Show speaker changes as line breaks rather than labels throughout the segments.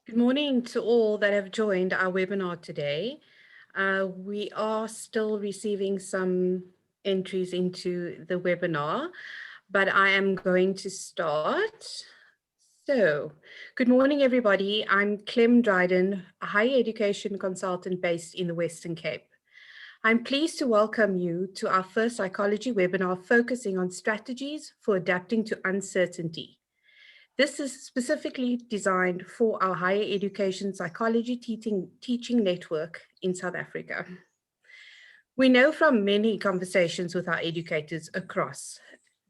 Good morning to all that have joined our webinar today. We are still receiving some entries into the webinar, but I am going to start. So, good morning, everybody. I'm Clem Dryden, a higher education consultant based in the Western Cape. I'm pleased to welcome you to our first psychology webinar focusing on strategies for adapting to uncertainty. This is specifically designed for our higher education psychology teaching network in South Africa. We know from many conversations with our educators across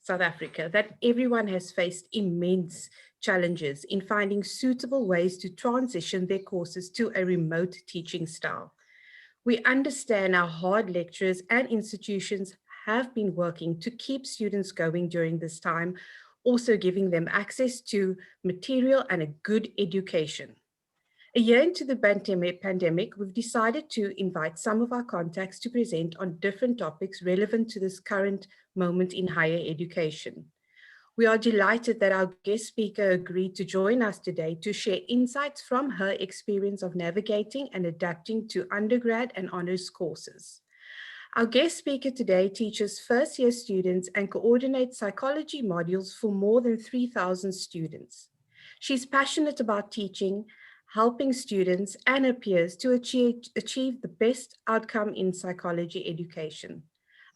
South Africa that everyone has faced immense challenges in finding suitable ways to transition their courses to a remote teaching style. We understand how hard lecturers and institutions have been working to keep students going during this time, also giving them access to material and a good education. A year into the pandemic, we've decided to invite some of our contacts to present on different topics relevant to this current moment in higher education. We are delighted that our guest speaker agreed to join us today to share insights from her experience of navigating and adapting to undergrad and honors courses. Our guest speaker today teaches first-year students and coordinates psychology modules for more than 3,000 students. She's passionate about teaching, helping students and her peers to achieve the best outcome in psychology education.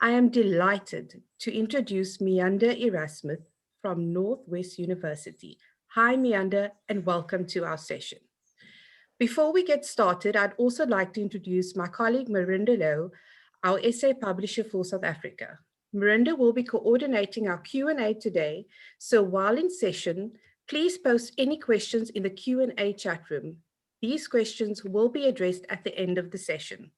I am delighted to introduce Mianda Erasmus from Northwest University. Hi, Mianda, and welcome to our session. Before we get started, I'd also like to introduce my colleague, Mianda Lowe, our essay publisher for South Africa. Mianda will be coordinating our Q&A today, so while in session, please post any questions in the Q&A chat room. These questions will be addressed at the end of the session.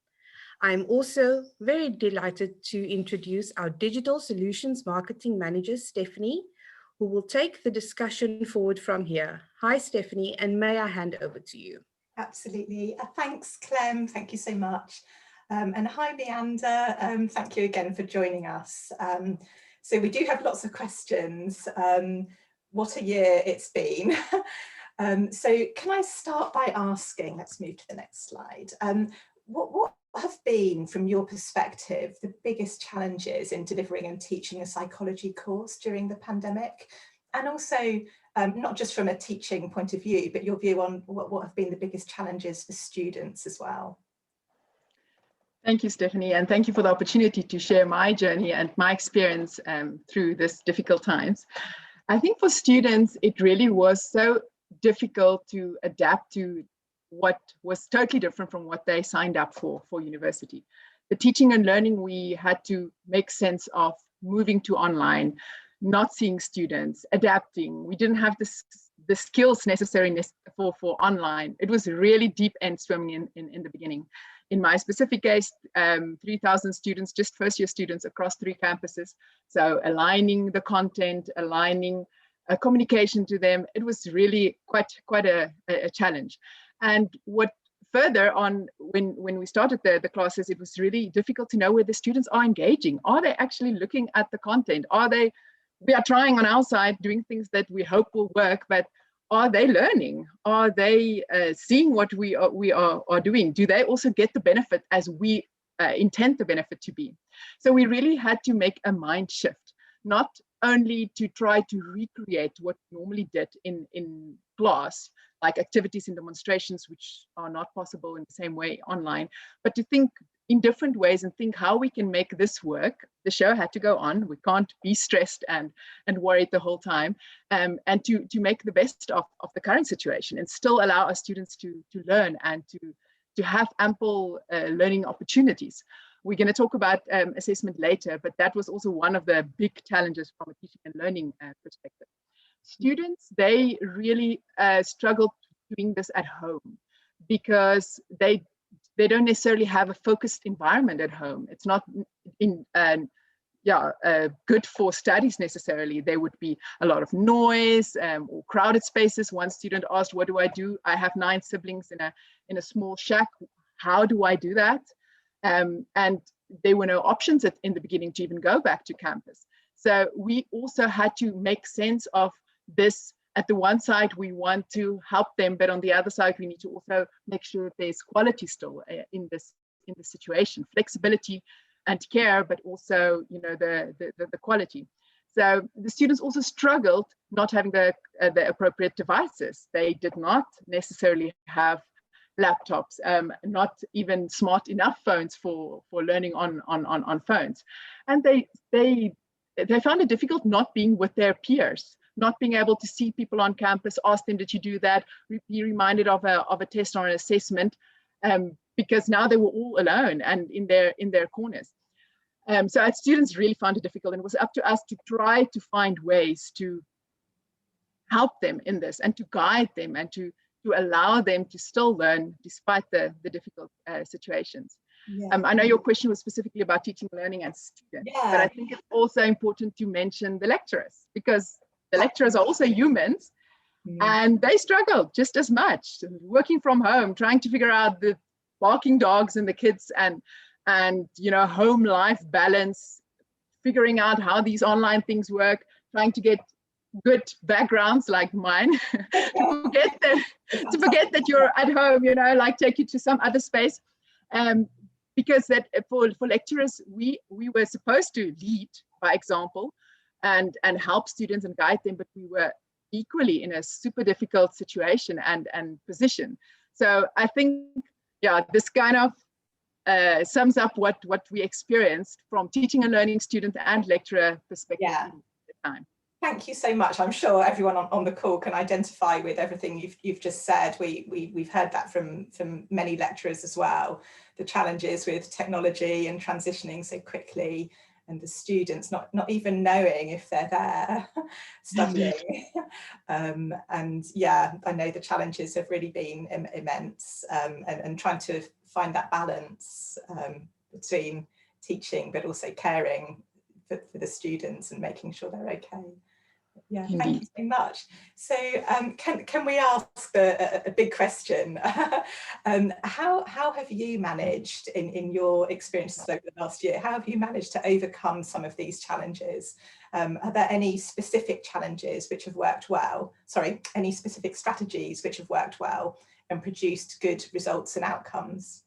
I'm also very delighted to introduce our Digital Solutions Marketing Manager, Stephanie, who will take the discussion forward from here. Hi, Stephanie, and may I hand over to you?
Absolutely. Thanks, Clem. Thank you so much. And hi, Mianda. Thank you again for joining us. So we do have lots of questions. What a year it's been. So can I start by asking, let's move to the next slide. What have been, from your perspective, the biggest challenges in delivering and teaching a psychology course during the pandemic? And also, not just from a teaching point of view, but your view on what have been the biggest challenges for students as well?
Thank you, Stephanie, and thank you for the opportunity to share my journey and my experience through this difficult times. I think for students, it really was so difficult to adapt to what was totally different from what they signed up for university. The teaching and learning, we had to make sense of moving to online, not seeing students, adapting. We didn't have the skills necessary for online. It was really deep end swimming in the beginning. In my specific case, 3,000 students, just first year students across 3 campuses. So aligning the content, aligning communication to them, it was really quite a challenge. And what further on, when we started the classes, it was really difficult to know where the students are engaging. Are they actually looking at the content? We are trying on our side, doing things that we hope will work, but are they learning? Are they seeing what we are doing? Do they also get the benefit as we intend the benefit to be? So we really had to make a mind shift, not only to try to recreate what we normally did in class, like activities and demonstrations, which are not possible in the same way online, but to think in different ways and think how we can make this work. The show had to go on. We can't be stressed and worried the whole time, and to make the best of the current situation and still allow our students to learn and to have ample learning opportunities. We're going to talk about assessment later, but that was also one of the big challenges from a teaching and learning perspective. Students, they really struggled doing this at home because they don't necessarily have a focused environment at home. It's not good for studies necessarily. There would be a lot of noise or crowded spaces. One student asked, "What do I do? I have 9 siblings in a small shack. How do I do that?" And there were no options in the beginning to even go back to campus. So we also had to make sense of this at the one side, we want to help them, but on the other side, we need to also make sure that there's quality still in this situation, flexibility and care, but also, you know, the quality. So the students also struggled not having the appropriate devices. They did not necessarily have laptops, not even smart enough phones for learning on phones, and they found it difficult not being with their peers, not being able to see people on campus, ask them, did you do that? Be reminded of a test or an assessment, because now they were all alone and in their corners. So our students really found it difficult, and it was up to us to try to find ways to help them in this and to guide them and to allow them to still learn despite the difficult situations.
Yeah.
I know your question was specifically about teaching, learning, and students, but I think it's also important to mention the lecturers, because the lecturers are also humans, and they struggle just as much, working from home, trying to figure out the barking dogs and the kids, and you know, home life balance, figuring out how these online things work, trying to get good backgrounds like mine to forget that you're at home, you know, like take you to some other space, because that for lecturers, we were supposed to lead by example and help students and guide them, but we were equally in a super difficult situation and position. So I think, yeah, this kind of sums up what we experienced from teaching and learning student and lecturer perspective at the time.
Thank you so much. I'm sure everyone on the call can identify with everything you've just said. We've heard that from many lecturers as well. The challenges with technology and transitioning so quickly, and the students not even knowing if they're there studying. And yeah, I know the challenges have really been immense, and trying to find that balance between teaching but also caring for the students and making sure they're okay. Yeah, thank you so much. So can we ask a big question? How have you managed in your experiences over the last year, how have you managed to overcome some of these challenges? Are there any specific challenges which have worked well? Sorry, any specific strategies which have worked well and produced good results and outcomes?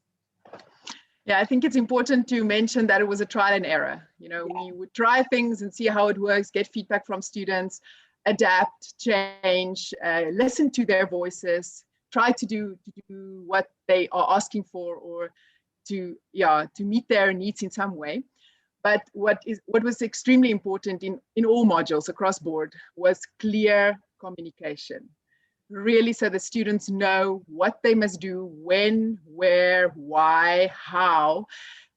Yeah, I think it's important to mention that it was a trial and error. You know, we would try things and see how it works, get feedback from students, adapt, change, listen to their voices, try to do what they are asking for, or to meet their needs in some way. But what was extremely important in all modules across board was clear communication. Really, so the students know what they must do, when, where, why, how,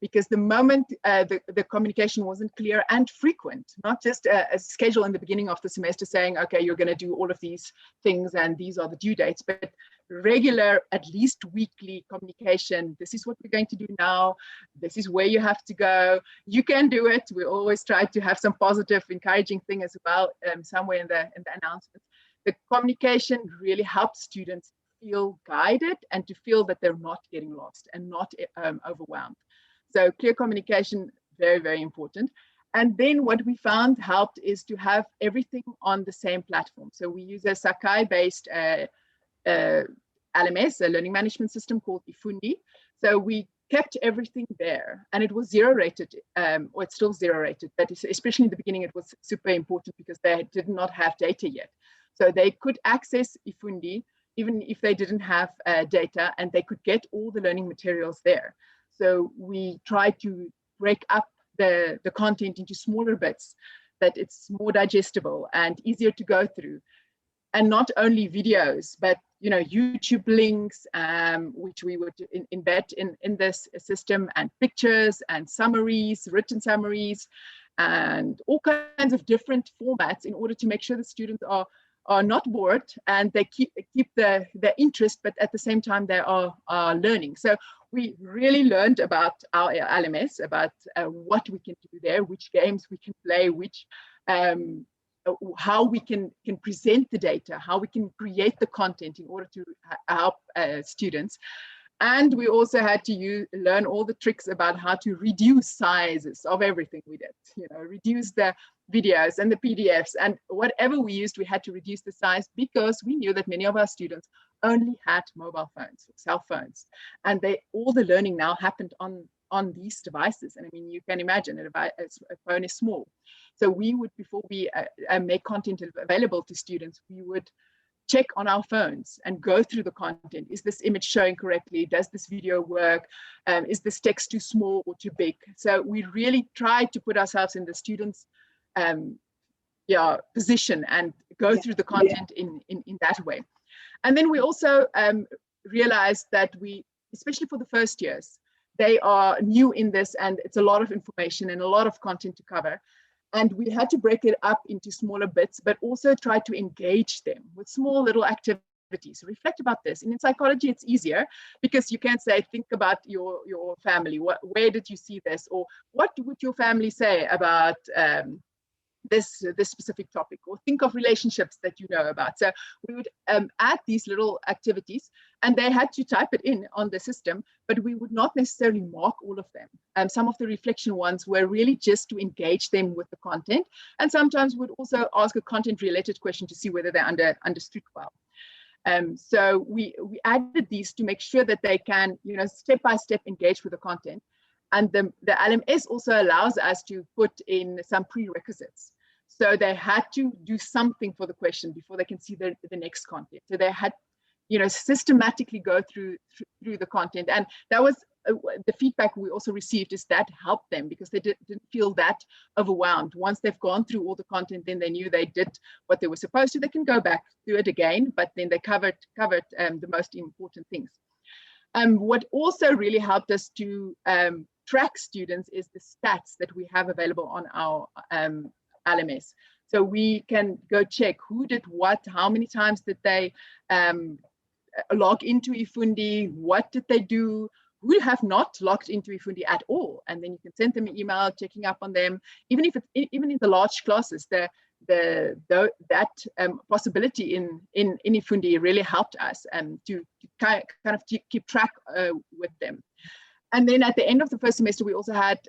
because the moment the communication wasn't clear and frequent, not just a schedule in the beginning of the semester saying, okay, you're going to do all of these things and these are the due dates, but regular, at least weekly communication. This is what we're going to do now. This is where you have to go. You can do it. We always try to have some positive, encouraging thing as well, somewhere in the announcements. The communication really helps students feel guided and to feel that they're not getting lost and not overwhelmed. So clear communication, very, very important. And then what we found helped is to have everything on the same platform. So we use a Sakai-based LMS, a learning management system called Ifundi. So we kept everything there, and it was zero rated, or it's still zero rated, but especially in the beginning, it was super important because they did not have data yet. So they could access Ifundi even if they didn't have data, and they could get all the learning materials there. So we tried to break up the content into smaller bits, that it's more digestible and easier to go through. And not only videos, but YouTube links, which we would embed in this system, and pictures and summaries, written summaries, and all kinds of different formats in order to make sure the students are not bored and they keep the interest, but at the same time they are learning. So we really learned about our LMS, about what we can do there, which games we can play, which how we can present the data, how we can create the content in order to help students. And we also had to learn all the tricks about how to reduce sizes of everything we did, reduce the videos and the PDFs and whatever we used, we had to reduce the size because we knew that many of our students only had mobile phones, cell phones, and all the learning now happened on these devices. And I mean, you can imagine a phone is small. So we would, before we make content available to students, we would check on our phones and go through the content. Is this image showing correctly? Does this video work? Is this text too small or too big? So we really tried to put ourselves in the students' position and go through the content in that way. And then we also realized that especially for the first years, they are new in this and it's a lot of information and a lot of content to cover. And we had to break it up into smaller bits, but also try to engage them with small little activities. Reflect about this. And in psychology, it's easier because you can say, think about your family. Where did you see this? Or what would your family say about this specific topic? Or think of relationships that you know about. So we would add these little activities and they had to type it in on the system, but we would not necessarily mark all of them. Some of the reflection ones were really just to engage them with the content. And sometimes we'd also ask a content related question to see whether they understood well. So we added these to make sure that they can, step by step engage with the content. And the LMS also allows us to put in some prerequisites. So they had to do something for the question before they can see the next content. So they had, systematically go through the content. And that was the feedback we also received, is that helped them because they didn't feel that overwhelmed. Once they've gone through all the content, then they knew they did what they were supposed to. They can go back, do it again, but then they covered the most important things. What also really helped us to track students is the stats that we have available on our LMS. So we can go check who did what, how many times did they log into eFundi, what did they do, who have not logged into eFundi at all, and then you can send them an email checking up on them. Even in the large classes, that possibility in eFundi really helped us to kind of keep track with them. And then at the end of the first semester, we also had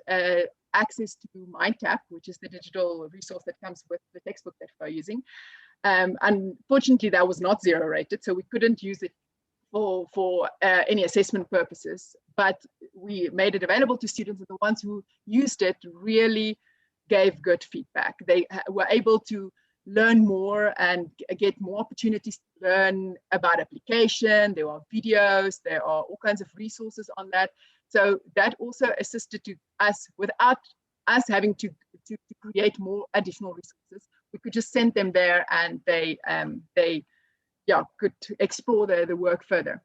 access to MindTap, which is the digital resource that comes with the textbook that we're using. Unfortunately, that was not zero rated, so we couldn't use it for any assessment purposes, but we made it available to students, and the ones who used it really gave good feedback. They were able to learn more and get more opportunities to learn about application. There are videos, there are all kinds of resources on that. So that also assisted to us without us having to create more additional resources. We could just send them there and they could explore the work further.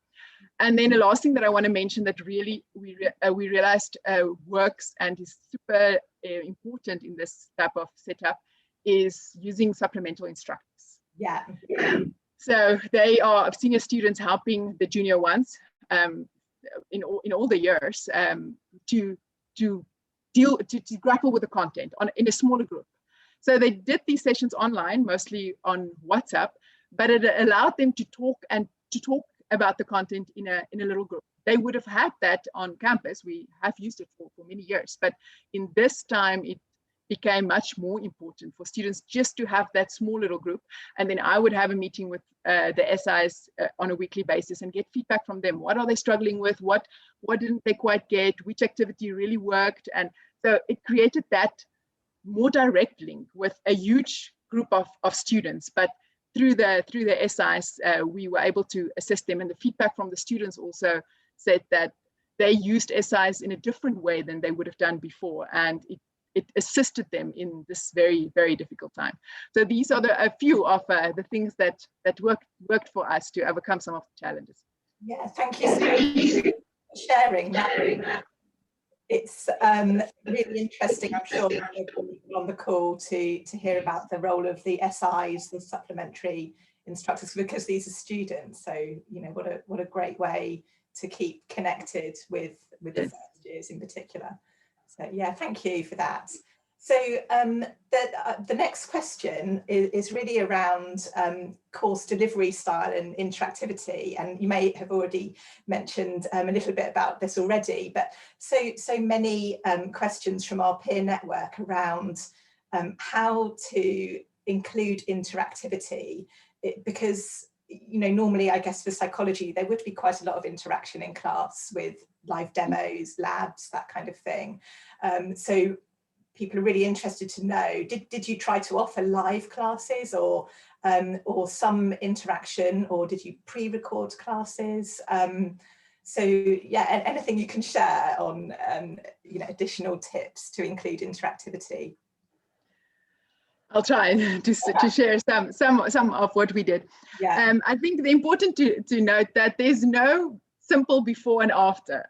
And then the last thing that I want to mention that really we realized works and is super important in this type of setup is using supplemental instructors.
Yeah.
So they are senior students helping the junior ones in all the years to grapple with the content in a smaller group. So they did these sessions online, mostly on WhatsApp, but it allowed them to talk about the content in a little group. They would have had that on campus. We have used it for many years, but in this time, it became much more important for students just to have that small little group. And then I would have a meeting with the SIs on a weekly basis and get feedback from them. What are they struggling with? What didn't they quite get? Which activity really worked? And so it created that more direct link with a huge group of students. But through the SIs, we were able to assist them. And the feedback from the students also said that they used SIs in a different way than they would have done before. And it assisted them in this very, very difficult time. So these are a few of the things that worked for us to overcome some of the challenges.
Yeah, thank you so much for sharing that. It's really interesting, I'm sure, on the call to hear about the role of the SIs, the supplementary instructors, because these are students. So, what a great way to keep connected with the first years in particular. So yeah, thank you for that. So the next question is really around course delivery style and interactivity, and you may have already mentioned a little bit about this already, but so many questions from our peer network around how to include interactivity, because normally, I guess for psychology there would be quite a lot of interaction in class with live demos, labs, that kind of thing. So people are really interested to know, did you try to offer live classes or some interaction, or did you pre-record classes? So yeah, anything you can share on additional tips to include interactivity.
I'll try to share some of what we did.
Yeah.
I think the important to note that there's no simple before and after.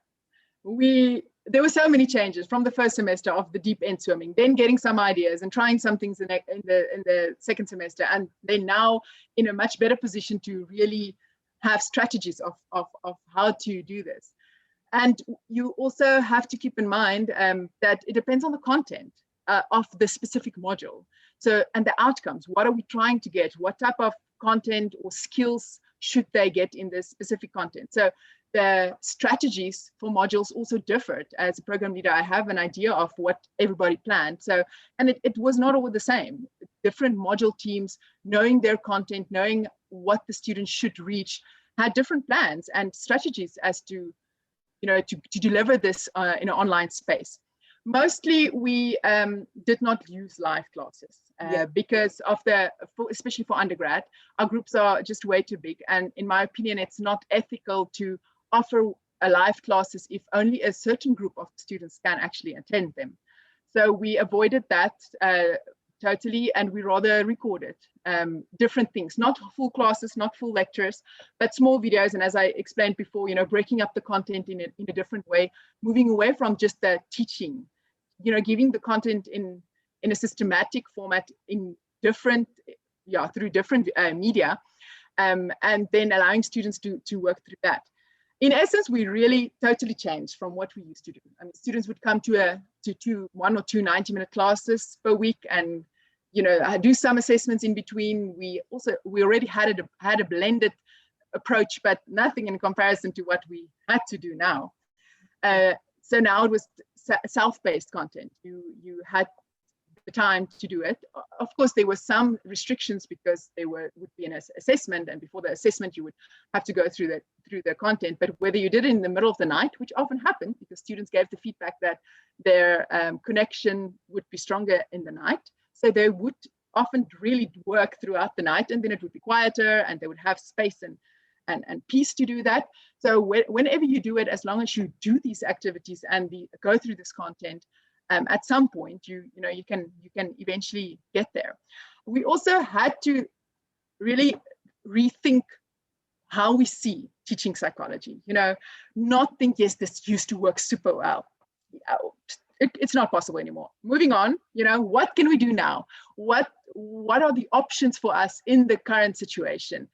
There were so many changes from the first semester of the deep end swimming, then getting some ideas and trying some things in the second semester, and then now in a much better position to really have strategies of how to do this. And you also have to keep in mind that it depends on the content of the specific module. So, and the outcomes, what are we trying to get? What type of content or skills should they get in this specific content? So the strategies for modules also differed. As a program leader, I have an idea of what everybody planned. So, and it was not all the same. Different module teams, knowing their content, knowing what the students should reach, had different plans and strategies as to, to deliver this in an online space. Mostly we did not use live classes because of especially for undergrad, our groups are just way too big. And in my opinion, it's not ethical to offer a live classes if only a certain group of students can actually attend them. So we avoided that totally, and we rather recorded different things, not full classes, not full lectures, but small videos. And as I explained before, breaking up the content in a different way, moving away from just the teaching, giving the content in a systematic format in different, through different media, and then allowing students to work through that. In essence, we really totally changed from what we used to do. I mean, students would come to 1 or 2 90-minute classes per week, and do some assessments in between. We already had a blended approach, but nothing in comparison to what we had to do now. So now it was self-paced content. You had the time to do it. Of course, there were some restrictions because there would be an assessment, and before the assessment, you would have to go through the content. But whether you did it in the middle of the night, which often happened because students gave the feedback that their connection would be stronger in the night, so they would often really work throughout the night, and then it would be quieter, and they would have space and peace to do that. So whenever you do it, as long as you do these activities and go through this content, at some point you can eventually get there. We also had to really rethink how we see teaching psychology. Not think, yes, this used to work super well. It's not possible anymore. Moving on, what can we do now? What are the options for us in the current situation?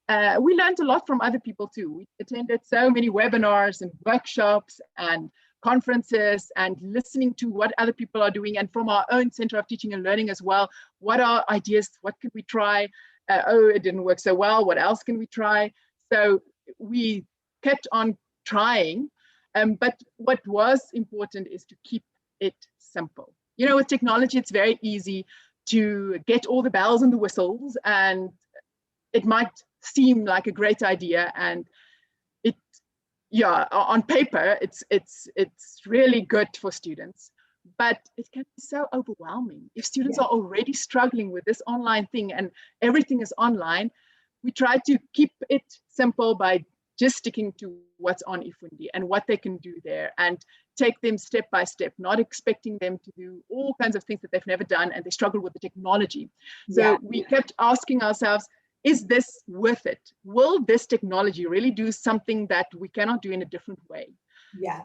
We learned a lot from other people too. We attended so many webinars and workshops and conferences, and listening to what other people are doing, and from our own Center of Teaching and Learning as well. What are ideas? What could we try? Oh, it didn't work so well. What else can we try? So we kept on trying, but what was important is to keep it simple. With technology, it's very easy to get all the bells and the whistles, and it might seem like a great idea, and on paper it's really good for students, but it can be so overwhelming if students are already struggling with this online thing and everything is online. We try to keep it simple by just sticking to what's on Ifundi and what they can do there, and take them step by step, not expecting them to do all kinds of things that they've never done and they struggle with the technology. So we kept asking ourselves, is this worth it? Will this technology really do something that we cannot do in a different way?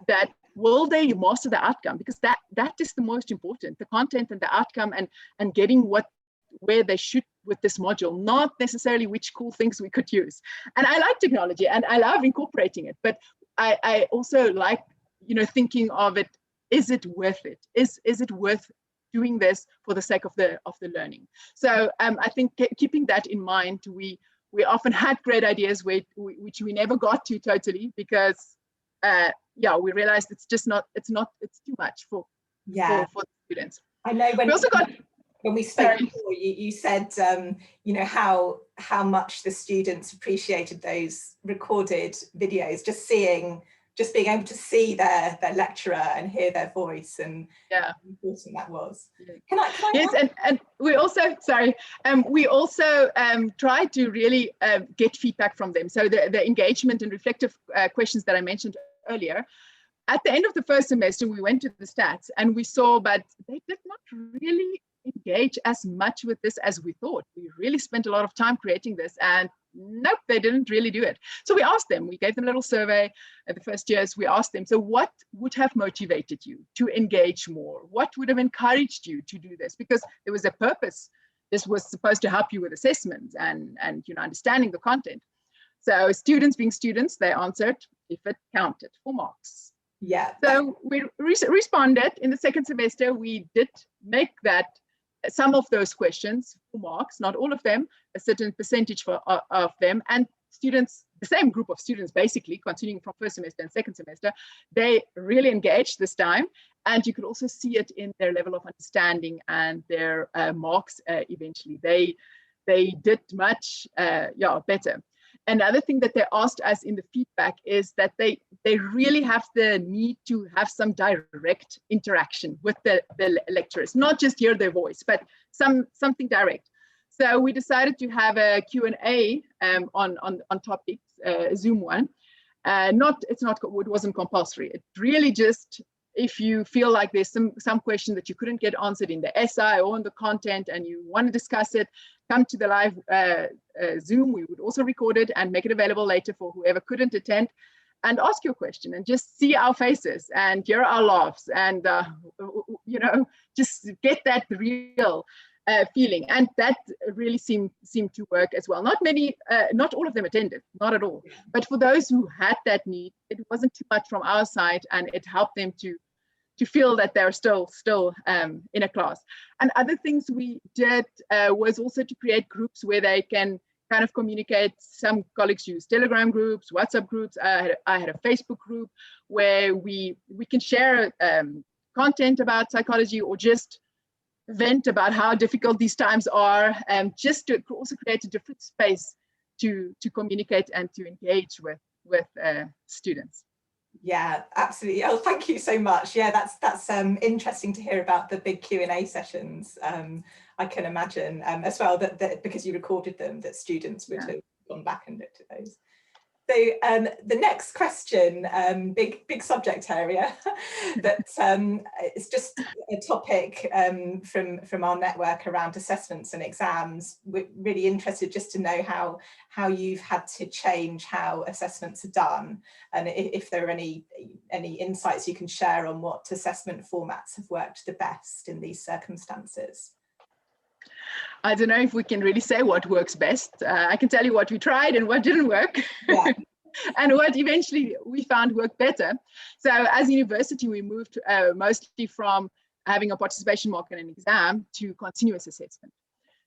That will they master the outcome? Because that is the most important, the content and the outcome, and getting where they should with this module, not necessarily which cool things we could use. And I like technology and I love incorporating it, but I also like, thinking of it, is it worth it? Is it worth doing this for the sake of the learning. So I think keeping that in mind, we often had great ideas which we never got to totally, because yeah, we realized it's too much for students.
I know when
we also got
when we spoke before, you said you know, how much the students appreciated those recorded videos, just being able to see their lecturer and hear their voice, and
yeah,
how important that was. Can I
yes, and we also tried to really get feedback from them. So the engagement and reflective questions that I mentioned earlier, at the end of the first semester, we went to the stats and we saw, but they did not really engage as much with this as we thought. We really spent a lot of time creating this, and nope, they didn't really do it. So we asked them, we gave them a little survey at the first years. We asked them, so what would have motivated you to engage more? What would have encouraged you to do this? Because there was a purpose. This was supposed to help you with assessments and you know, understanding the content. So students being students, they answered if it counted for marks.
Yeah.
So we responded in the second semester. We did make that some of those questions for marks, not all of them, a certain percentage of them, and students, the same group of students, basically continuing from first semester and second semester, they really engaged this time, and you could also see it in their level of understanding and their marks. Eventually, they did much better. Another thing that they asked us in the feedback is that they really have the need to have some direct interaction with the lecturers, not just hear their voice, but something direct. So we decided to have a Q&A on topics, Zoom one. It wasn't compulsory. It really just, if you feel like there's some question that you couldn't get answered in the essay or in the content and you want to discuss it, come to the live Zoom. We would also record it and make it available later for whoever couldn't attend, and ask your question and just see our faces and hear our laughs and you know, just get that real feeling. And that really seemed to work as well. Not all of them attended, not at all. But for those who had that need, it wasn't too much from our side, and it helped them to feel that they're still in a class. And other things we did was also to create groups where they can kind of communicate. Some colleagues use Telegram groups, WhatsApp groups. I had a Facebook group where we can share content about psychology, or just vent about how difficult these times are, just to also create a different space to communicate and to engage with students.
Yeah, absolutely. Oh, thank you so much. Yeah, that's interesting to hear about the big Q&A sessions. I can imagine as well that because you recorded them, that students would have gone back and looked at those. So the next question, big subject area, that it's just a topic from our network around assessments and exams. We're really interested just to know how you've had to change how assessments are done, and if there are any insights you can share on what assessment formats have worked the best in these circumstances.
I don't know if we can really say what works best. I can tell you what we tried and what didn't work.
Yeah.
And what eventually we found worked better. So as a university, we moved mostly from having a participation mark in an exam to continuous assessment.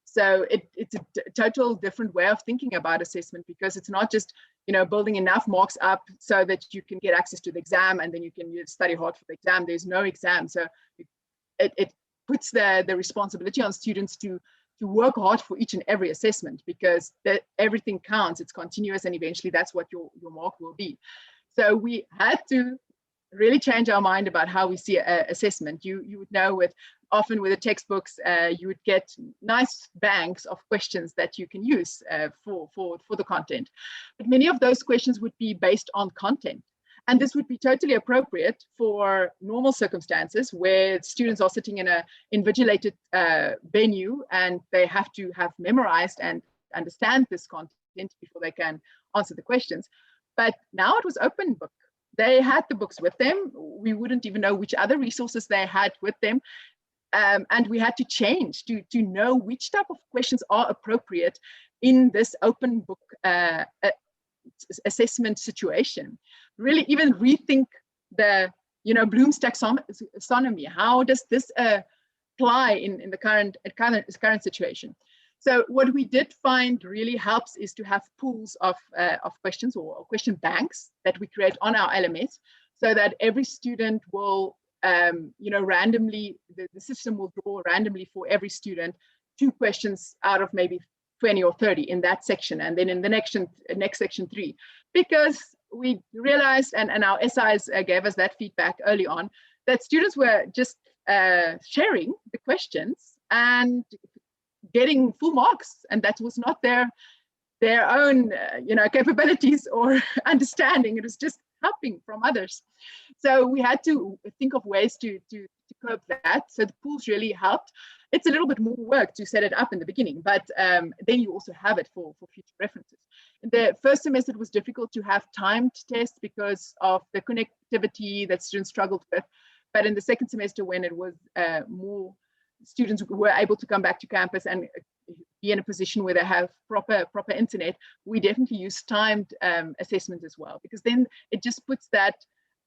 So it's a total different way of thinking about assessment, because it's not just, you know, building enough marks up so that you can get access to the exam and then you can study hard for the exam. There's no exam. So it puts the responsibility on students to work hard for each and every assessment, because everything counts. It's continuous, and eventually that's what your mark will be. So we had to really change our mind about how we see assessment. You would know often with the textbooks, you would get nice banks of questions that you can use for the content. But many of those questions would be based on content. And this would be totally appropriate for normal circumstances where students are sitting in an invigilated venue and they have to have memorized and understand this content before they can answer the questions. But now it was open book. They had the books with them. We wouldn't even know which other resources they had with them. And we had to change to know which type of questions are appropriate in this open book assessment situation. Really even rethink the, Bloom's taxonomy. How does this apply in the current situation. So what we did find really helps is to have pools of questions or question banks that we create on our LMS, so that every student will, randomly, the system will draw randomly for every student 2 questions out of maybe 20 or 30 in that section, and then in the next section 3, because we realized, and our SIs gave us that feedback early on, that students were just sharing the questions and getting full marks, and that was not their own capabilities or understanding. It was just helping from others. So we had to think of ways to curb that. So the pools really helped. It's a little bit more work to set it up in the beginning, but then you also have it for future references. In the first semester, it was difficult to have timed tests because of the connectivity that students struggled with. But in the second semester, when it was more students were able to come back to campus and be in a position where they have proper internet, we definitely use timed assessment as well, because then it just puts that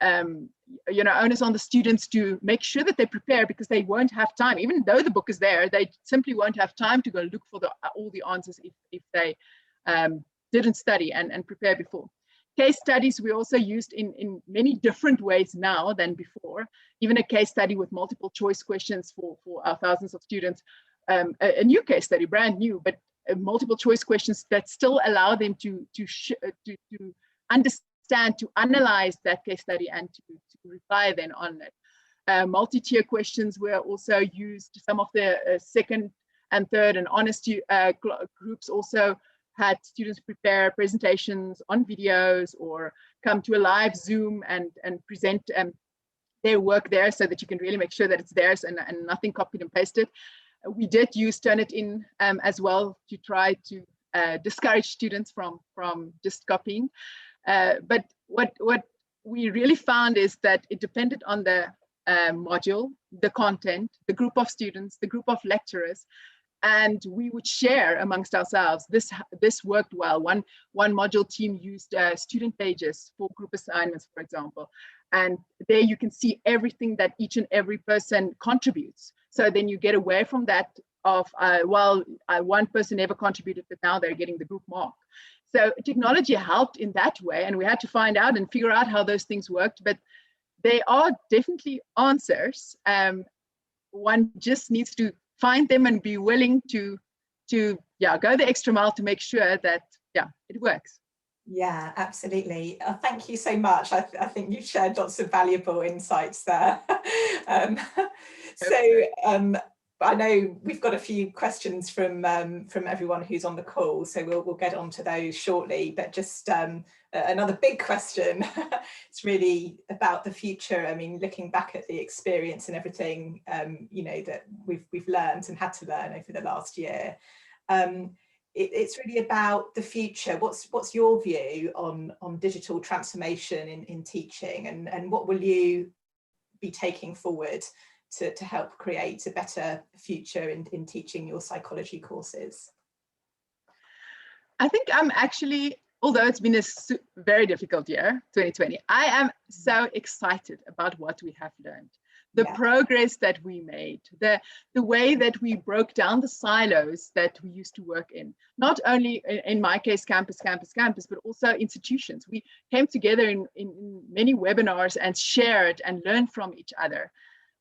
onus on the students to make sure that they prepare, because they won't have time. Even though the book is there, they simply won't have time to go look for all the answers if they didn't study and prepare before. Case studies we also used in many different ways now than before. Even a case study with multiple choice questions for our thousands of students, a new case study, brand new, but multiple choice questions that still allow them to understand, to analyze that case study and to reply then on it. Multi-tier questions were also used. Some of the second and third and honors groups also had students prepare presentations on videos or come to a live Zoom and present their work there, so that you can really make sure that it's theirs and nothing copied and pasted. We did use Turnitin as well to try to discourage students from just copying. But what we really found is that it depended on the module, the content, the group of students, the group of lecturers, and we would share amongst ourselves. This worked well. One module team used student pages for group assignments, for example, and there you can see everything that each and every person contributes. So then you get away from that of one person never contributed, but now they're getting the group mark. So technology helped in that way, and we had to find out and figure out how those things worked. But they are definitely answers. One just needs to find them and be willing to go the extra mile to make sure that it works.
Yeah, absolutely. Thank you so much. I think you've shared lots of valuable insights there. I know we've got a few questions from everyone who's on the call, so we'll get on to those shortly. But just another big question. It's really about the future. I mean, looking back at the experience and everything, that we've learned and had to learn over the last year. It's really about the future. What's your view on digital transformation in teaching, and what will you be taking forward to help create a better future in teaching your psychology courses?
I think I'm actually, although it's been a very difficult year, 2020, I am so excited about what we have learned. The progress that we made, the way that we broke down the silos that we used to work in, not only in my case, campus, but also institutions. We came together in many webinars and shared and learned from each other.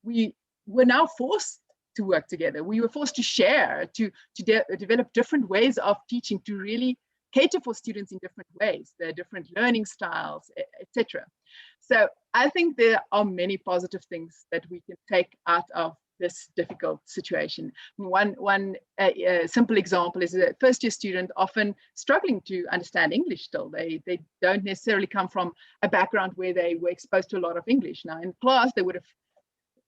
We were now forced to work together. We were forced to share, to develop different ways of teaching, to really cater for students in different ways, their different learning styles, etc. So I think there are many positive things that we can take out of this difficult situation. One simple example is a first-year student often struggling to understand English still. They don't necessarily come from a background where they were exposed to a lot of English. Now in class, they would have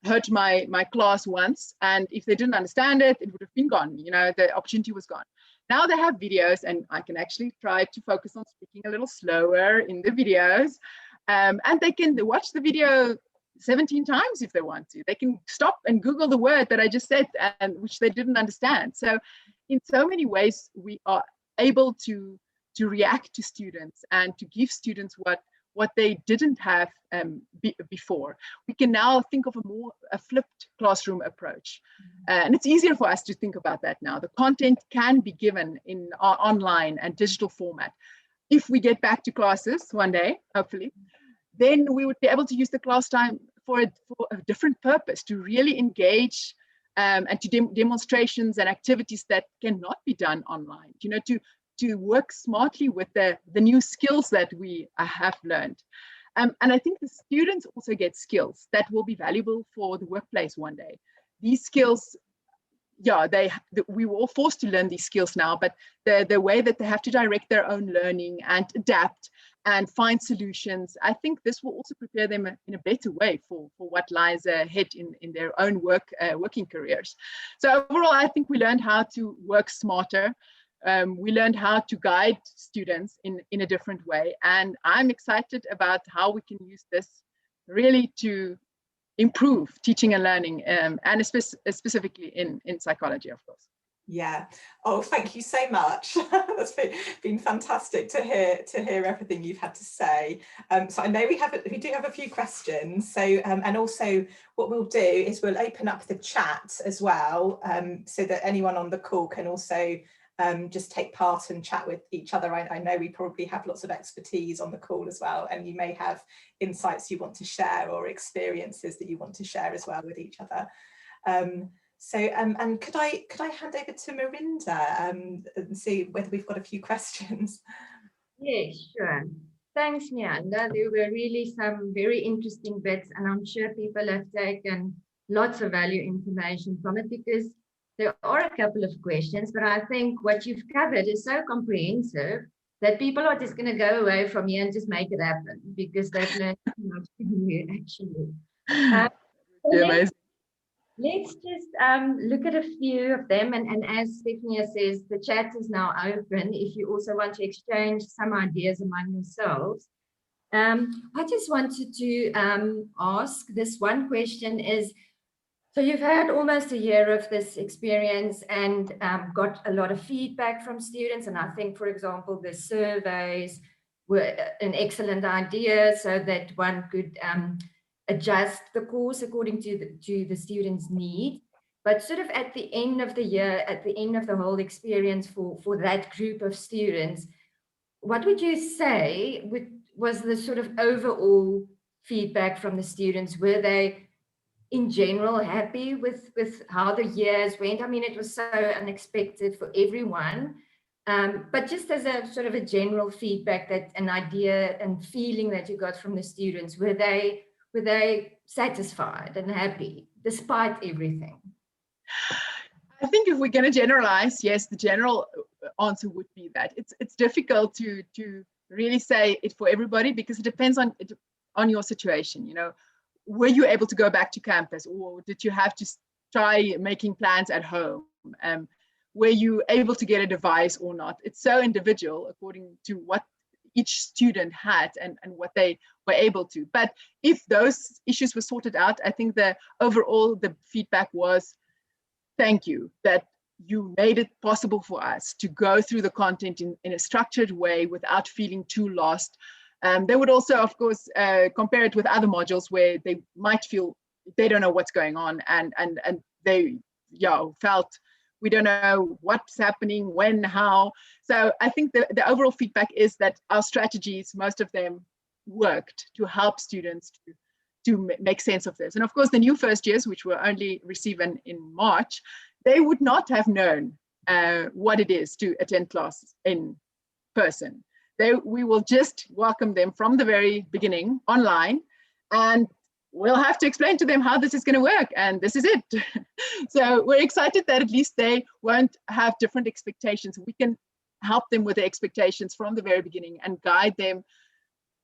heard my class once, and if they didn't understand it, it would have been gone. The opportunity was gone. Now they have videos, and I can actually try to focus on speaking a little slower in the videos. And they can watch the video 17 times if they want to. They can stop and Google the word that I just said, and which they didn't understand. So in so many ways, we are able to react to students and to give students what what they didn't have before. We can now think of a flipped classroom approach. And it's easier for us to think about that now. The content can be given in our online and digital format. If we get back to classes one day, hopefully, then we would be able to use the class time for a different purpose, to really engage and to demonstrations and activities that cannot be done online, to work smartly with the new skills that we have learned. And I think the students also get skills that will be valuable for the workplace one day. These skills, we were all forced to learn these skills now, but the way that they have to direct their own learning and adapt and find solutions, I think this will also prepare them in a better way for what lies ahead in their own working careers. So overall, I think we learned how to work smarter. We learned how to guide students in a different way. And I'm excited about how we can use this really to improve teaching and learning, and specifically in psychology, of course.
Yeah. Oh, thank you so much. That's been fantastic to hear everything you've had to say. So I know we do have a few questions. So and also what we'll do is we'll open up the chat as well, so that anyone on the call can also just take part and chat with each other. I know we probably have lots of expertise on the call as well, and you may have insights you want to share or experiences that you want to share as well with each other. So and could I hand over to Mianda and see whether we've got a few questions?
Yes, sure. Thanks, Mianda. There were really some very interesting bits, and I'm sure people have taken lots of value information from it, because there are a couple of questions, but I think what you've covered is so comprehensive that people are just going to go away from here and just make it happen, because they've learned so much from you, actually. Let's just look at a few of them. And as Stephanie says, the chat is now open if you also want to exchange some ideas among yourselves. I just wanted to ask this one question is, so you've had almost a year of this experience and got a lot of feedback from students. And I think, for example, the surveys were an excellent idea so that one could adjust the course according to the students' need. But sort of at the end of the year, at the end of the whole experience for that group of students, what would you say was the sort of overall feedback from the students? Were they in general happy with how the years went? I mean, it was so unexpected for everyone. But just as a sort of a general feedback, that an idea and feeling that you got from the students, were they satisfied and happy despite everything?
I think if we're going to generalize, yes, the general answer would be that it's difficult to really say it for everybody, because it depends on your situation. Were you able to go back to campus, or did you have to try making plans at home? Were you able to get a device or not? It's so individual according to what each student had and what they were able to. But if those issues were sorted out, I think the feedback was, thank you, that you made it possible for us to go through the content in a structured way without feeling too lost. They would also, of course, compare it with other modules where they might feel they don't know what's going on, and they felt we don't know what's happening, when, how. So I think the overall feedback is that our strategies, most of them, worked to help students to make sense of this. And of course, the new first years, which were only receiving in March, they would not have known what it is to attend classes in person. We will just welcome them from the very beginning online, and we'll have to explain to them how this is going to work, and this is it. So we're excited that at least they won't have different expectations. We can help them with the expectations from the very beginning and guide them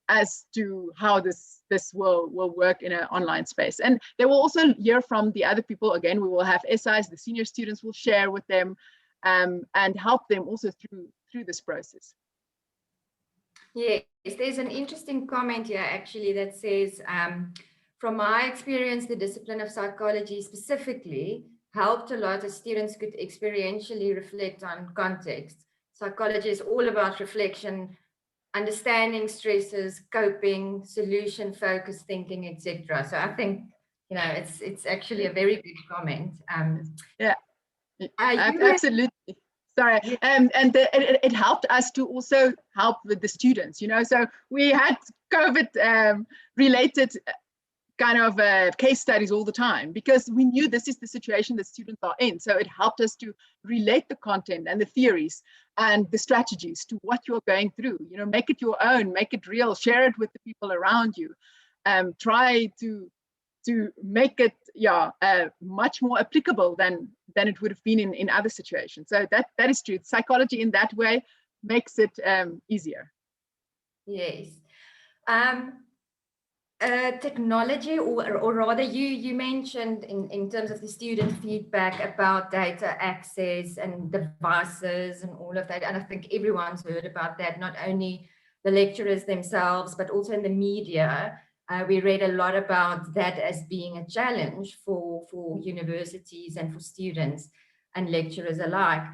as to how this will work in an online space. And they will also hear from the other people. Again, we will have SIs, the senior students will share with them and help them also through this process.
Yes, there's an interesting comment here actually that says, from my experience, the discipline of psychology specifically helped a lot as students could experientially reflect on context. Psychology is all about reflection, understanding stresses, coping, solution-focused thinking, etc. So I think, you know, it's actually a very good comment.
Yeah,
You
absolutely. Sorry,
yeah.
It helped us to also help with the students, you know. So we had COVID related kind of case studies all the time, because we knew this is the situation that students are in. So it helped us to relate the content and the theories and the strategies to what you're going through. You know, make it your own, make it real, share it with the people around you. Try to make it much more applicable than it would have been in other situations. So that is true. Psychology in that way makes it easier.
Yes. Technology, or rather you mentioned in terms of the student feedback about data access and devices and all of that, and I think everyone's heard about that, not only the lecturers themselves, but also in the media. We read a lot about that as being a challenge for universities and for students and lecturers alike.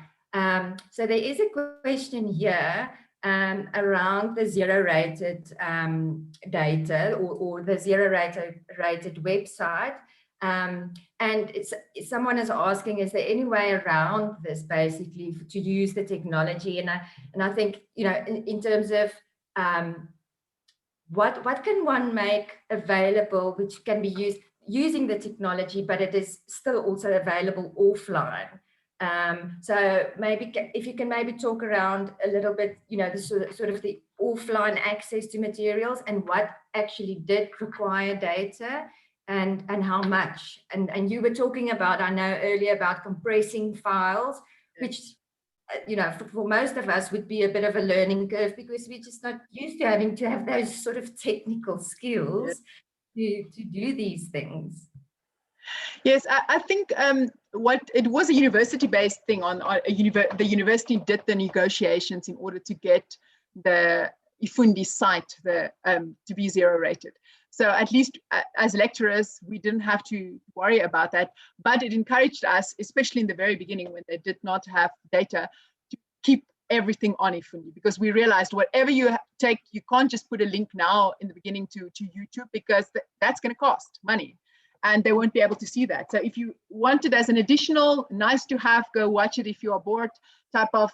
So there is a question here around the zero-rated data, or the zero-rated website. And someone is asking, is there any way around this, basically, to use the technology? And I think, you know, in terms of what can one make available which can be used using the technology, but it is still also available offline? So maybe if you can maybe talk around a little bit, you know, the sort of the offline access to materials and what actually did require data and how much. And you were talking about, I know earlier, about compressing files, which, you know, for most of us would be a bit of a learning curve, because we're just not used to having to have those sort of technical skills to do these things.
Yes, I think what it was a university-based thing. The university did the negotiations in order to get the Ifundi site to be zero-rated. So at least as lecturers, we didn't have to worry about that. But it encouraged us, especially in the very beginning when they did not have data, to keep everything on Ifundi, because we realized whatever you take, you can't just put a link now in the beginning to YouTube, because that's going to cost money. And they won't be able to see that. So if you want it as an additional nice to have, go watch it if you are bored type of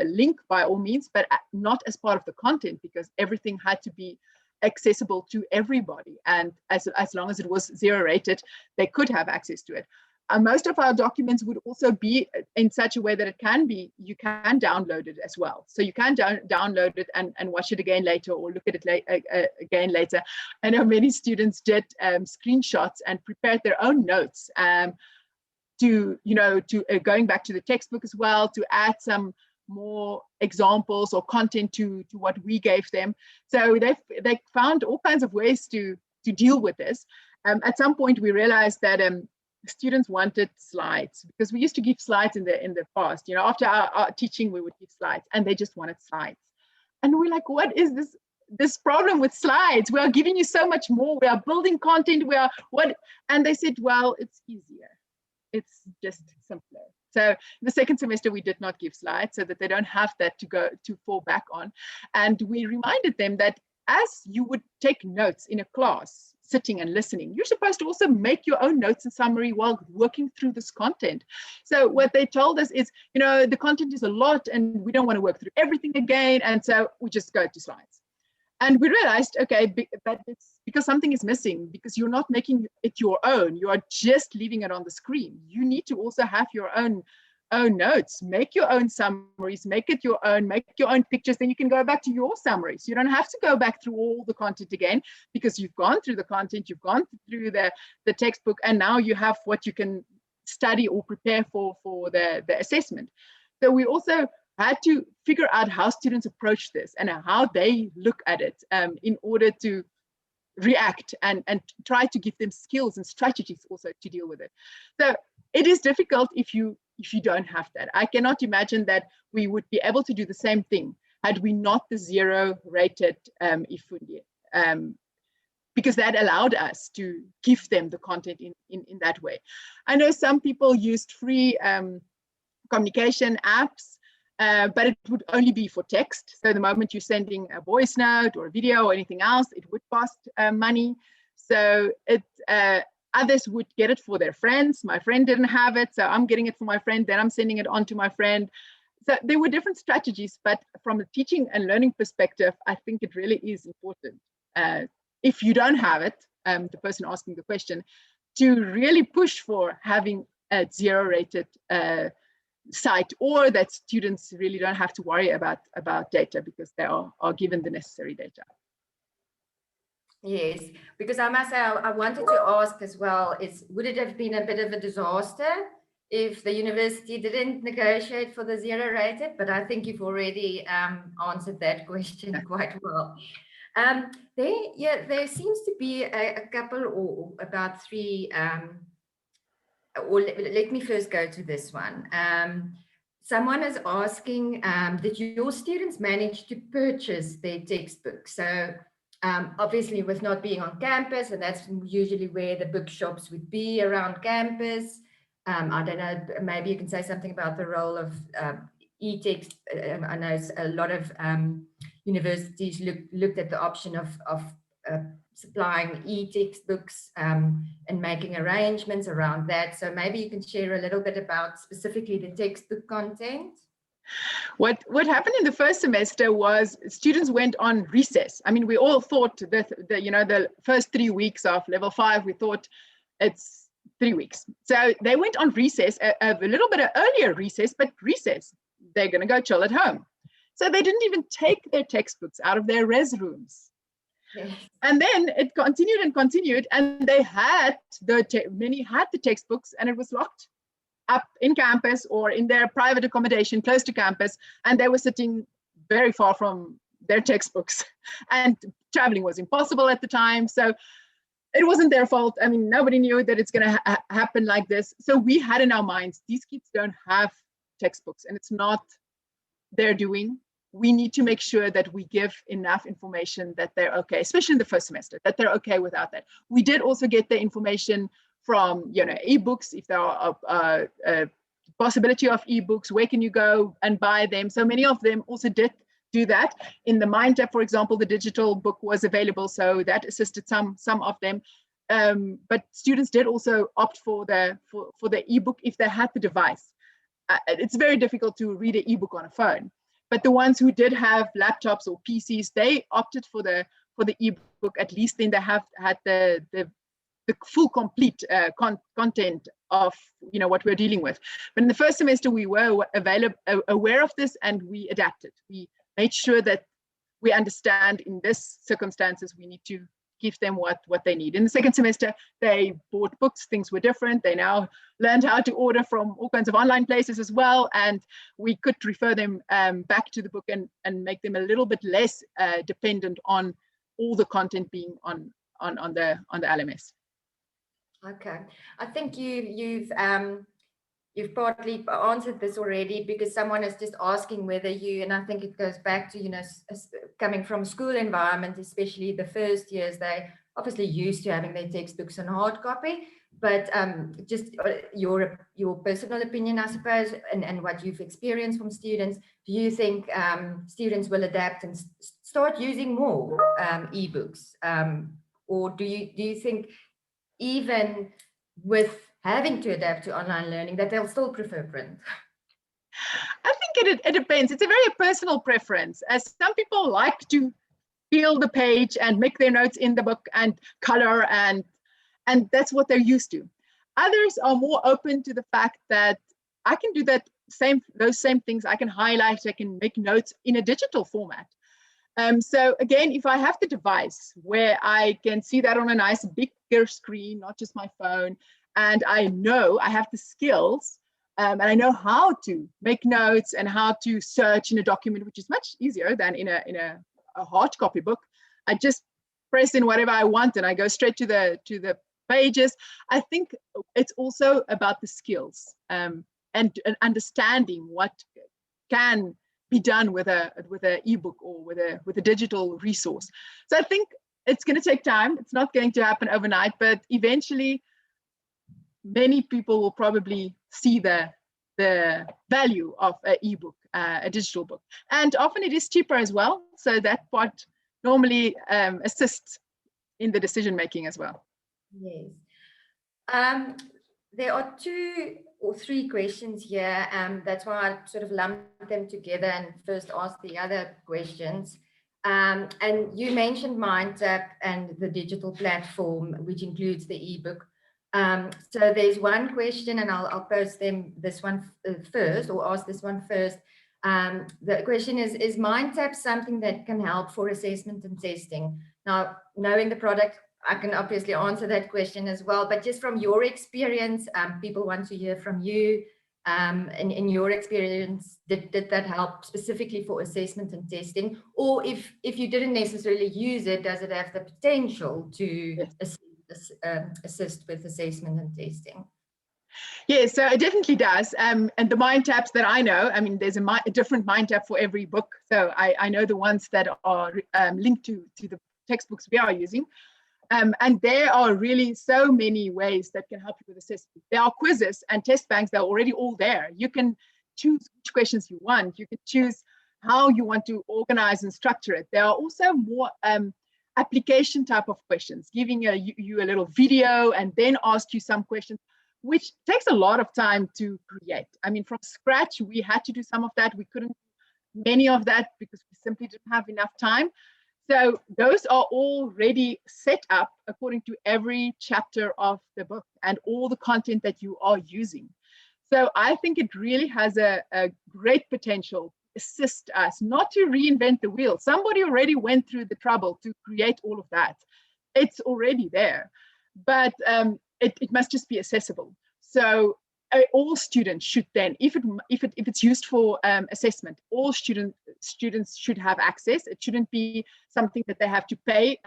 link, by all means, but not as part of the content, because everything had to be accessible to everybody. And as long as it was zero-rated, they could have access to it. Most of our documents would also be in such a way that you can download it as well. So you can download it and watch it again later, or look at it again later. I know many students did screenshots and prepared their own notes to going back to the textbook as well, to add some more examples or content to what we gave them. So they found all kinds of ways to deal with this. At some point, we realized that students wanted slides, because we used to give slides in the past. You know, after our teaching, we would give slides, and they just wanted slides. And we're like, what is this problem with slides? We are giving you so much more. We are building content. And they said, well, it's easier. It's just simpler. So the second semester, we did not give slides, so that they don't have that to fall back on. And we reminded them that as you would take notes in a class, sitting and listening, you're supposed to also make your own notes and summary while working through this content. So what they told us is, you know, the content is a lot and we don't want to work through everything again. And so we just go to slides. And we realized, okay, but it's because something is missing, because you're not making it your own. You are just leaving it on the screen. You need to also have your own notes, make your own summaries, make it your own, make your own pictures, then you can go back to your summaries. You don't have to go back through all the content again, because you've gone through the content, you've gone through the textbook, and now you have what you can study or prepare for the assessment. So we also had to figure out how students approach this and how they look at it in order to react and try to give them skills and strategies also to deal with it. So it is difficult if you don't have that. I cannot imagine that we would be able to do the same thing had we not the zero-rated Ifundi, because that allowed us to give them the content in that way. I know some people used free communication apps but it would only be for text. So the moment you're sending a voice note or a video or anything else, it would cost money. So others would get it for their friends. My friend didn't have it, so I'm getting it for my friend, then I'm sending it on to my friend. So there were different strategies, but from a teaching and learning perspective, I think it really is important. If you don't have it, the person asking the question, to really push for having a zero-rated site, or that students really don't have to worry about data because they are given the necessary data.
Yes, because I must say, I wanted to ask as well, would it have been a bit of a disaster if the university didn't negotiate for the zero rated? But I think you've already answered that question quite well. There seems to be a couple or about three, or let me first go to this one. Someone is asking that your students manage to purchase their textbooks. So obviously with not being on campus, and that's usually where the bookshops would be around campus. I don't know, maybe you can say something about the role of e-text. I know a lot of universities looked at the option of supplying e-textbooks and making arrangements around that. So maybe you can share a little bit about specifically the textbook content.
What happened in the first semester was students went on recess. I mean, we all thought that the first 3 weeks of level 5, we thought it's 3 weeks. So they went on recess, a little bit of earlier recess, but recess, they're going to go chill at home. So they didn't even take their textbooks out of their res rooms. Yes. And then it continued and continued, and they had many had the textbooks, and it was locked up in campus or in their private accommodation close to campus, and they were sitting very far from their textbooks, and traveling was impossible at the time. So it wasn't their fault. I mean, nobody knew that it's going to happen like this. So we had in our minds, these kids don't have textbooks, and it's not their doing. We need to make sure that we give enough information that they're okay, especially in the first semester, that they're okay without that. We did also get the information from ebooks, if there are a possibility of ebooks, where can you go and buy them? So many of them also did do that. In the Mianda, for example, the digital book was available, so that assisted some of them. But students did also opt for the ebook if they had the device. It's very difficult to read an ebook on a phone, but the ones who did have laptops or PCs, they opted for the ebook. At least then they have had the full complete content of what we're dealing with. But in the first semester, we were aware of this, and we adapted. We made sure that we understand in this circumstances we need to give them what they need. In the second semester, they bought books. Things were different. They now learned how to order from all kinds of online places as well, and we could refer them back to the book and make them a little bit less dependent on all the content being on the LMS.
Okay, I think you've partly answered this already, because someone is just asking whether you, and I think it goes back to coming from a school environment, especially the first years, they obviously used to having their textbooks on hard copy, but just your personal opinion, I suppose, and what you've experienced from students. Do you think students will adapt and start using more ebooks, or do you think even with having to adapt to online learning that they'll still prefer print?
I think it depends. It's a very personal preference, as some people like to feel the page and make their notes in the book and color, and that's what they're used to. Others are more open to the fact that I can do those same things. I can highlight, I can make notes in a digital format. So again, if I have the device where I can see that on a nice bigger screen, not just my phone, and I know I have the skills, and I know how to make notes and how to search in a document, which is much easier than in a hard copy book. I just press in whatever I want and I go straight to the pages. I think it's also about the skills and understanding what can be done with a ebook or with a digital resource. So I think it's going to take time. It's not going to happen overnight, but eventually many people will probably see the value of an ebook a digital book. And often it is cheaper as well. So that part normally assists in the decision making as well.
Yes. There are 2 or 3 questions here. That's why I sort of lumped them together and first asked the other questions. And you mentioned MindTap and the digital platform, which includes the ebook. So there's one question, and I'll post this one first, or ask this one first. The question is MindTap something that can help for assessment and testing? Now, knowing the product, I can obviously answer that question as well, but just from your experience, people want to hear from you. In your experience, did that help specifically for assessment and testing? Or if you didn't necessarily use it, does it have the potential to assist with assessment and testing?
Yes, so it definitely does. And the MindTaps that I know, I mean, there's a different MindTap for every book. So I know the ones that are linked to the textbooks we are using. And there are really so many ways that can help you with assessment. There are quizzes and test banks that are already all there. You can choose which questions you want. You can choose how you want to organize and structure it. There are also more application type of questions, giving you a little video and then ask you some questions, which takes a lot of time to create. I mean, from scratch, we had to do some of that. We couldn't do many of that because we simply didn't have enough time. So those are already set up according to every chapter of the book and all the content that you are using. So I think it really has a great potential to assist us, not to reinvent the wheel. Somebody already went through the trouble to create all of that. It's already there, but it must just be accessible. So all students should then, if it's used for assessment, all students should have access. It shouldn't be something that they have to pay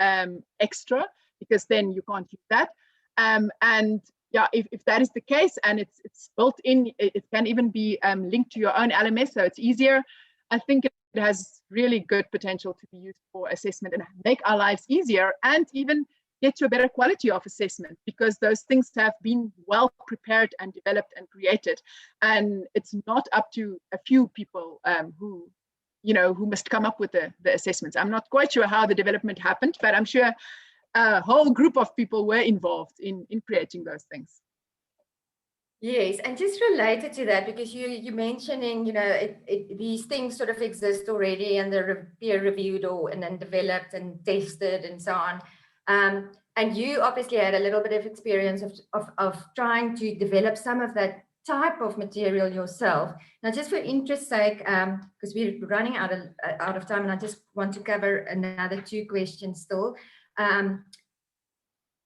extra, because then you can't use that. And yeah, if that is the case and it's built in, it can even be linked to your own LMS, so it's easier. I think it has really good potential to be used for assessment and make our lives easier, and even get to a better quality of assessment, because those things have been well prepared and developed and created, and it's not up to a few people who must come up with the assessments. I'm not quite sure how the development happened, but I'm sure a whole group of people were involved in creating those things.
Yes, and just related to that, because you're mentioning, these things sort of exist already and they're peer reviewed and then developed and tested and so on. And you obviously had a little bit of experience of trying to develop some of that type of material yourself. Now, just for interest's sake, because we're running out of time, and I just want to cover another 2 questions still.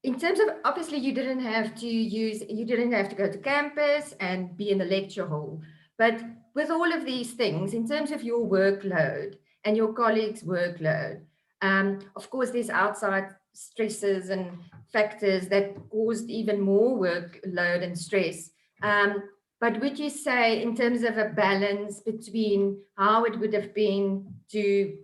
In terms of, obviously, you didn't have to go to campus and be in the lecture hall, but with all of these things, in terms of your workload and your colleagues' workload, of course, there's outside stresses and factors that caused even more workload and stress. But would you say, in terms of a balance between how it would have been to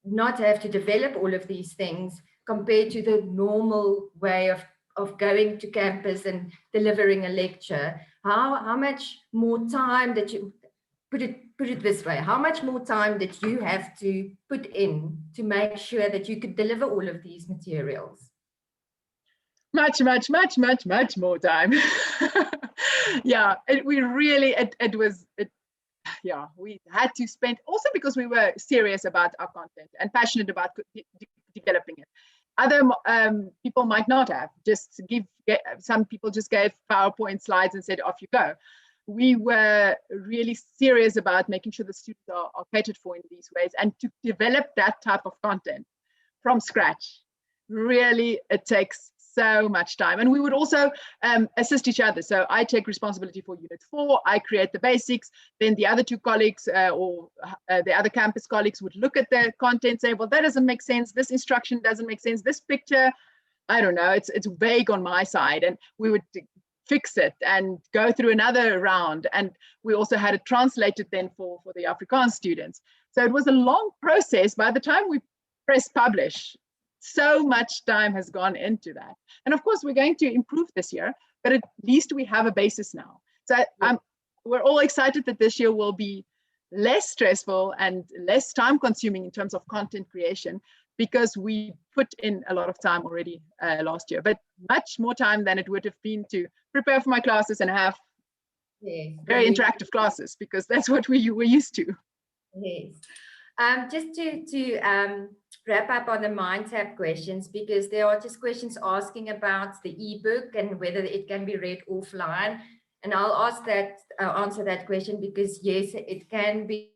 not have to develop all of these things compared to the normal way of going to campus and delivering a lecture, how much more time that you put it this way, how much more time did you have to put in to make sure that you could deliver all of these materials?
Much more time. Yeah, we had to spend, also because we were serious about our content and passionate about developing it. Other people might not have, some people just gave PowerPoint slides and said, off you go. We were really serious about making sure the students are catered for in these ways, and to develop that type of content from scratch, really, it takes so much time. And we would also assist each other. So I take responsibility for Unit 4, I create the basics, then the other 2 colleagues or the other campus colleagues would look at the content, say, well, that doesn't make sense, this instruction doesn't make sense, this picture, I don't know, it's vague on my side, and we would fix it and go through another round. And we also had it translated then for the Afrikaans students. So it was a long process. By the time we press publish, so much time has gone into that. And of course, we're going to improve this year, but at least we have a basis now. So we're all excited that this year will be less stressful and less time consuming in terms of content creation, because we put in a lot of time already last year, but much more time than it would have been to prepare for my classes and have very interactive classes, because that's what we were used to.
Yes. Just to wrap up on the MindTap questions, because there are just questions asking about the ebook and whether it can be read offline. And I'll answer that question, because yes, it can be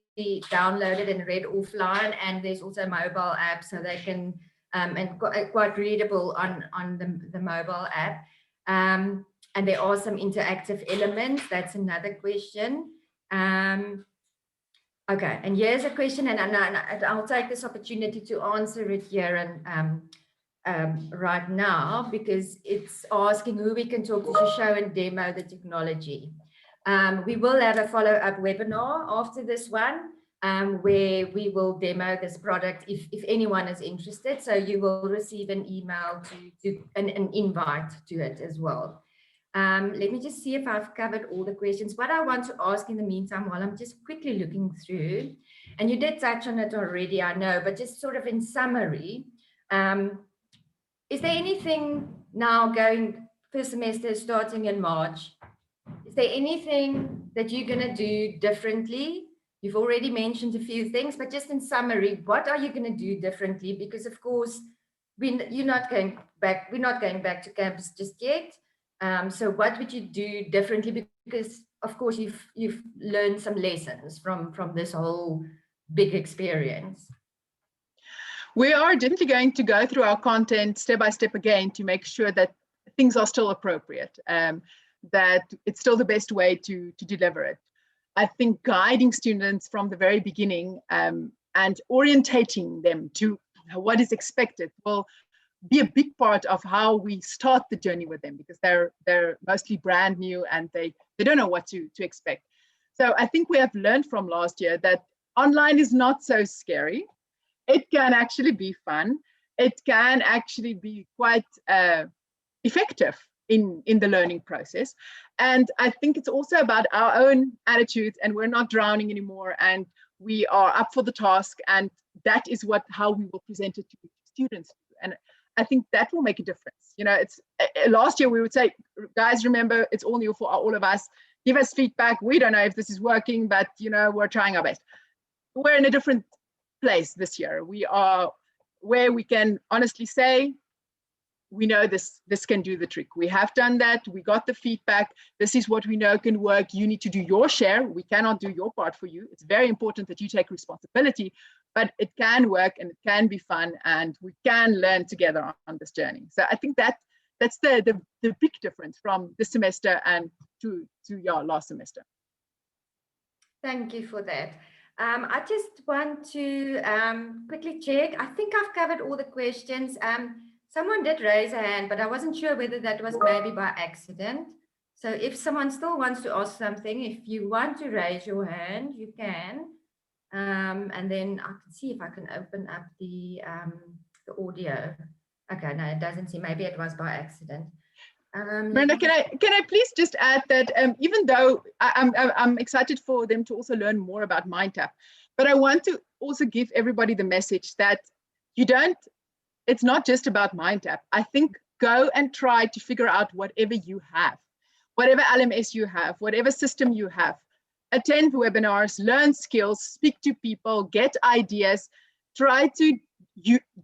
downloaded and read offline, and there's also a mobile app, so they can and quite readable on the mobile app. And there are some interactive elements. That's another question. Okay, and here's a question, and I'll take this opportunity to answer it here and right now, because it's asking who we can talk to show and demo the technology. We will have a follow-up webinar after this one, where we will demo this product if anyone is interested. So you will receive an email to an invite to it as well. Let me just see if I've covered all the questions. What I want to ask in the meantime, while I'm just quickly looking through, and you did touch on it already, I know, but just sort of in summary, is there anything now going, first semester starting in March, is there anything that you're going to do differently? You've already mentioned a few things, but just in summary, what are you going to do differently? Because of course, we're not going back to campus just yet. So what would you do differently? Because of course you've learned some lessons from this whole big experience.
We are definitely going to go through our content step by step again to make sure that things are still appropriate, that it's still the best way to deliver it. I think guiding students from the very beginning and orientating them to what is expected will be a big part of how we start the journey with them, because they're mostly brand new and they don't know what to expect. So I think we have learned from last year that online is not so scary. It can actually be fun. It can actually be quite effective in the learning process. And I think it's also about our own attitudes, and we're not drowning anymore, and we are up for the task, and that is how we will present it to students. And I think that will make a difference. You know, it's last year we would say, guys, remember, it's all new for all of us. Give us feedback. We don't know if this is working, but you know, we're trying our best. We're in a different place this year. We are where we can honestly say, we know this can do the trick. We have done that. We got the feedback. This is what we know can work. You need to do your share. We cannot do your part for you. It's very important that you take responsibility, but it can work and it can be fun, and we can learn together on this journey. So I think that's the big difference from this semester and to your last semester.
Thank you for that. I just want to quickly check. I think I've covered all the questions. Someone did raise a hand, but I wasn't sure whether that was maybe by accident. So if someone still wants to ask something, if you want to raise your hand, you can. And then I can see if I can open up the audio. Okay, no, it doesn't seem. Maybe it was by accident.
Brenda, can I please just add that even though I'm excited for them to also learn more about MindTap, but I want to also give everybody the message that it's not just about MindTap. I think go and try to figure out whatever you have, whatever LMS you have, whatever system you have. Attend webinars, learn skills, speak to people, get ideas, try to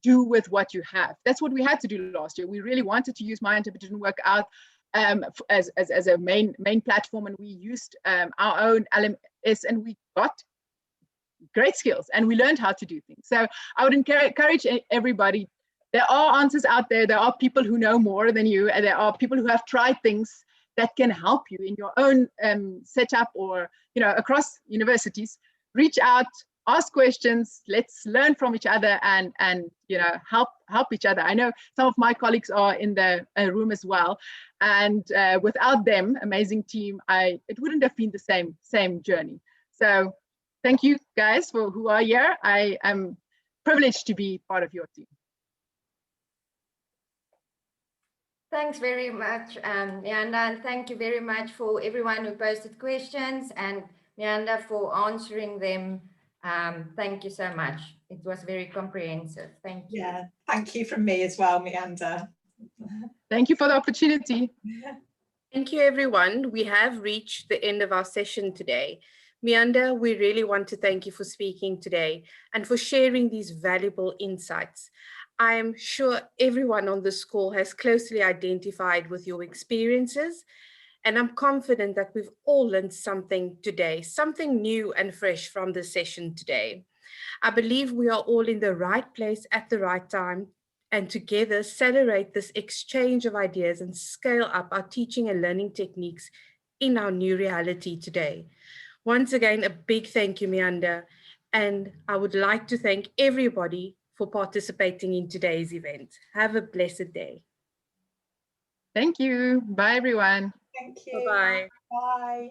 do with what you have. That's what we had to do last year. We really wanted to use MindTap, it didn't work out as a main platform, and we used our own LMS, and we got great skills and we learned how to do things. So I would encourage everybody. There are answers out there. There are people who know more than you, and there are people who have tried things that can help you in your own setup, or across universities. Reach out, ask questions. Let's learn from each other and help each other. I know some of my colleagues are in the room as well, and without them, amazing team, it wouldn't have been the same journey. So thank you guys for who are here. I am privileged to be part of your team.
Thanks very much, Mianda, and thank you very much for everyone who posted questions and Mianda, for answering them. Thank you so much. It was very comprehensive. Thank you.
Yeah, thank you from me as well, Mianda.
Thank you for the opportunity.
Thank you, everyone. We have reached the end of our session today. Mianda, we really want to thank you for speaking today and for sharing these valuable insights. I am sure everyone on this call has closely identified with your experiences, and I'm confident that we've all learned something today, something new and fresh from this session today. I believe we are all in the right place at the right time, and together celebrate this exchange of ideas and scale up our teaching and learning techniques in our new reality today. Once again, a big thank you, Mianda, and I would like to thank everybody for participating in today's event. Have a blessed day.
Thank you. Bye, everyone.
Thank you.
Bye-bye.
Bye.